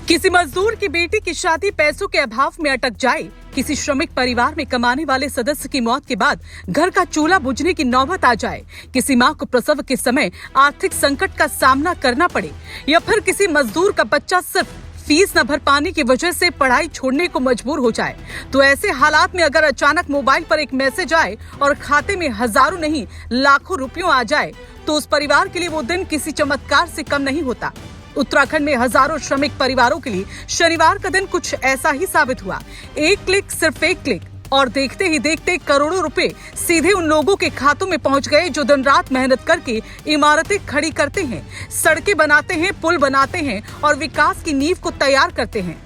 किसी मजदूर की बेटी की शादी पैसों के अभाव में अटक जाए, किसी श्रमिक परिवार में कमाने वाले सदस्य की मौत के बाद घर का चूल्हा बुझने की नौबत आ जाए, किसी मां को प्रसव के समय आर्थिक संकट का सामना करना पड़े या फिर किसी मजदूर का बच्चा सिर्फ फीस न भर पाने की वजह से पढ़ाई छोड़ने को मजबूर हो जाए, तो ऐसे हालात में अगर अचानक मोबाइल पर एक मैसेज आए और खाते में हजारों नहीं लाखों रुपयों आ जाए, तो उस परिवार के लिए वो दिन किसी चमत्कार से कम नहीं होता। उत्तराखंड में हजारों श्रमिक परिवारों के लिए शनिवार का दिन कुछ ऐसा ही साबित हुआ। एक क्लिक, सिर्फ एक क्लिक, और देखते ही देखते करोड़ों रुपए सीधे उन लोगों के खातों में पहुंच गए जो दिन रात मेहनत करके इमारतें खड़ी करते हैं, सड़कें बनाते हैं, पुल बनाते हैं और विकास की नींव को तैयार करते हैं।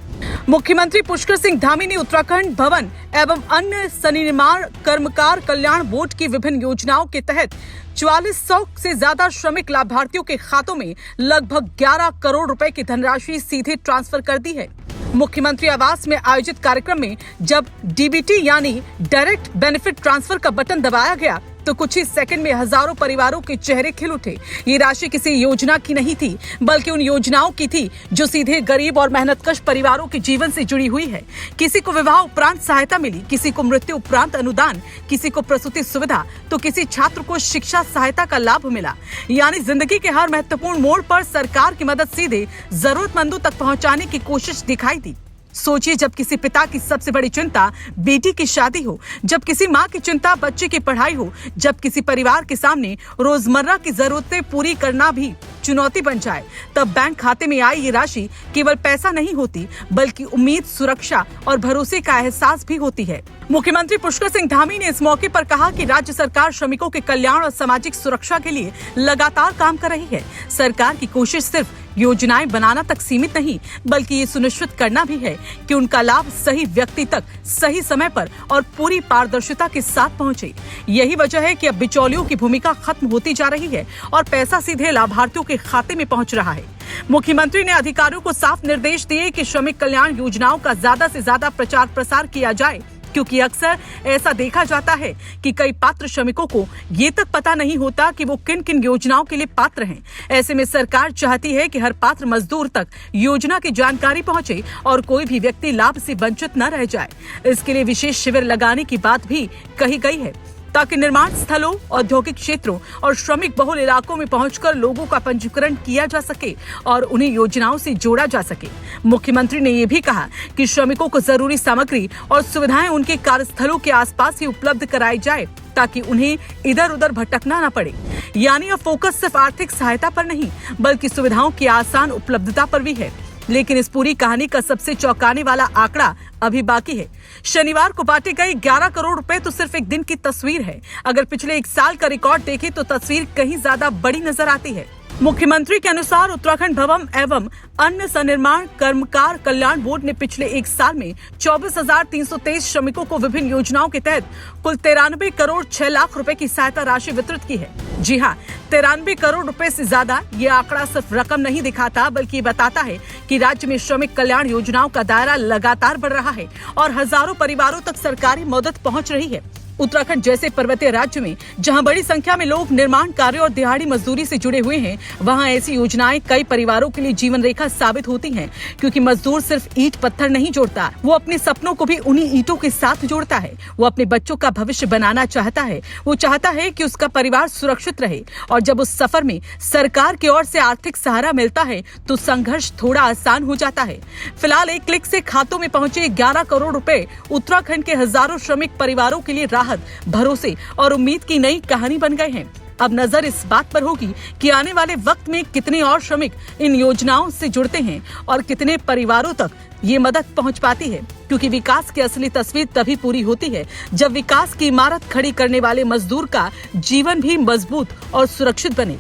मुख्यमंत्री पुष्कर सिंह धामी ने उत्तराखंड भवन एवं अन्य सनिर्माण कर्मकार कल्याण बोर्ड की विभिन्न योजनाओं के तहत 4400 से ज्यादा श्रमिक लाभार्थियों के खातों में लगभग 11 करोड़ रुपए की धनराशि सीधे ट्रांसफर कर दी है। मुख्यमंत्री आवास में आयोजित कार्यक्रम में जब डीबीटी यानी डायरेक्ट बेनिफिट ट्रांसफर का बटन दबाया गया तो कुछ ही सेकंड में हजारों परिवारों के चेहरे खिल उठे। ये राशि किसी योजना की नहीं थी, बल्कि उन योजनाओं की थी जो सीधे गरीब और मेहनतकश परिवारों के जीवन से जुड़ी हुई है। किसी को विवाह उपरांत सहायता मिली, किसी को मृत्यु उपरांत अनुदान, किसी को प्रसूति सुविधा, तो किसी छात्र को शिक्षा सहायता का लाभ मिला। यानी जिंदगी के हर महत्वपूर्ण मोड़ पर सरकार की मदद सीधे जरूरतमंदों तक पहुँचाने की कोशिश दिखाई दी। सोचिए, जब किसी पिता की सबसे बड़ी चिंता बेटी की शादी हो, जब किसी माँ की चिंता बच्चे की पढ़ाई हो, जब किसी परिवार के सामने रोजमर्रा की जरूरतें पूरी करना भी चुनौती बन जाए, तब बैंक खाते में आई ये राशि केवल पैसा नहीं होती, बल्कि उम्मीद, सुरक्षा और भरोसे का एहसास भी होती है। मुख्यमंत्री पुष्कर सिंह धामी ने इस मौके पर कहा कि राज्य सरकार श्रमिकों के कल्याण और सामाजिक सुरक्षा के लिए लगातार काम कर रही है। सरकार की कोशिश सिर्फ योजनाएं बनाना तक सीमित नहीं, बल्कि ये सुनिश्चित करना भी है कि उनका लाभ सही व्यक्ति तक सही समय पर और पूरी पारदर्शिता के साथ पहुंचे। यही वजह है कि अब बिचौलियों की भूमिका खत्म होती जा रही है और पैसा सीधे लाभार्थियों के खाते में पहुंच रहा है। मुख्यमंत्री ने अधिकारियों को साफ निर्देश दिए कि श्रमिक कल्याण योजनाओं का ज्यादा से ज्यादा प्रचार प्रसार किया जाए, क्योंकि अक्सर ऐसा देखा जाता है कि कई पात्र श्रमिकों को ये तक पता नहीं होता कि वो किन किन योजनाओं के लिए पात्र हैं। ऐसे में सरकार चाहती है कि हर पात्र मजदूर तक योजना की जानकारी पहुंचे और कोई भी व्यक्ति लाभ से वंचित न रह जाए। इसके लिए विशेष शिविर लगाने की बात भी कही गई है, ताकि निर्माण स्थलों, औद्योगिक क्षेत्रों और श्रमिक बहुल इलाकों में पहुंचकर लोगों का पंजीकरण किया जा सके और उन्हें योजनाओं से जोड़ा जा सके। मुख्यमंत्री ने ये भी कहा कि श्रमिकों को जरूरी सामग्री और सुविधाएं उनके कार्यस्थलों के आसपास ही उपलब्ध कराई जाए, ताकि उन्हें इधर उधर भटकना न पड़े। यानी अब फोकस सिर्फ आर्थिक सहायता पर नहीं, बल्कि सुविधाओं की आसान उपलब्धता पर भी है। लेकिन इस पूरी कहानी का सबसे चौंकाने वाला आंकड़ा अभी बाकी है। शनिवार को बांटे गए 11 करोड़ रुपए तो सिर्फ एक दिन की तस्वीर है। अगर पिछले एक साल का रिकॉर्ड देखें तो तस्वीर कहीं ज्यादा बड़ी नजर आती है। मुख्यमंत्री के अनुसार उत्तराखंड भवन एवं अन्य सनिर्माण कर्मकार कल्याण बोर्ड ने पिछले एक साल में 24,323 श्रमिकों को विभिन्न योजनाओं के तहत कुल 93 करोड़ 6 लाख रुपए की सहायता राशि वितरित की है। जी हाँ, 93 करोड़ रुपए से ज्यादा ये आंकड़ा सिर्फ रकम नहीं दिखाता, बल्कि ये बताता है कि राज्य में श्रमिक कल्याण योजनाओं का दायरा लगातार बढ़ रहा है और हजारों परिवारों तक सरकारी मदद पहुंच रही है। उत्तराखंड जैसे पर्वतीय राज्य में जहां बड़ी संख्या में लोग निर्माण कार्य और दिहाड़ी मजदूरी से जुड़े हुए हैं, वहां ऐसी योजनाएं कई परिवारों के लिए जीवन रेखा साबित होती हैं, क्योंकि मजदूर सिर्फ ईंट पत्थर नहीं जोड़ता, वो अपने सपनों को भी उन्हीं ईंटों के साथ जोड़ता है। वो अपने बच्चों का भविष्य बनाना चाहता है, वो चाहता है कि उसका परिवार सुरक्षित रहे, और जब उस सफर में सरकार की ओर से आर्थिक सहारा मिलता है तो संघर्ष थोड़ा आसान हो जाता है। फिलहाल एक क्लिक से खातों में पहुंचे 11 करोड़ रुपए उत्तराखंड के हजारों श्रमिक परिवारों के लिए राहत, भरोसे और उम्मीद की नई कहानी बन गए हैं। अब नजर इस बात पर होगी कि आने वाले वक्त में कितने और श्रमिक इन योजनाओं से जुड़ते हैं और कितने परिवारों तक ये मदद पहुंच पाती है, क्योंकि विकास की असली तस्वीर तभी पूरी होती है जब विकास की इमारत खड़ी करने वाले मजदूर का जीवन भी मजबूत और सुरक्षित बने।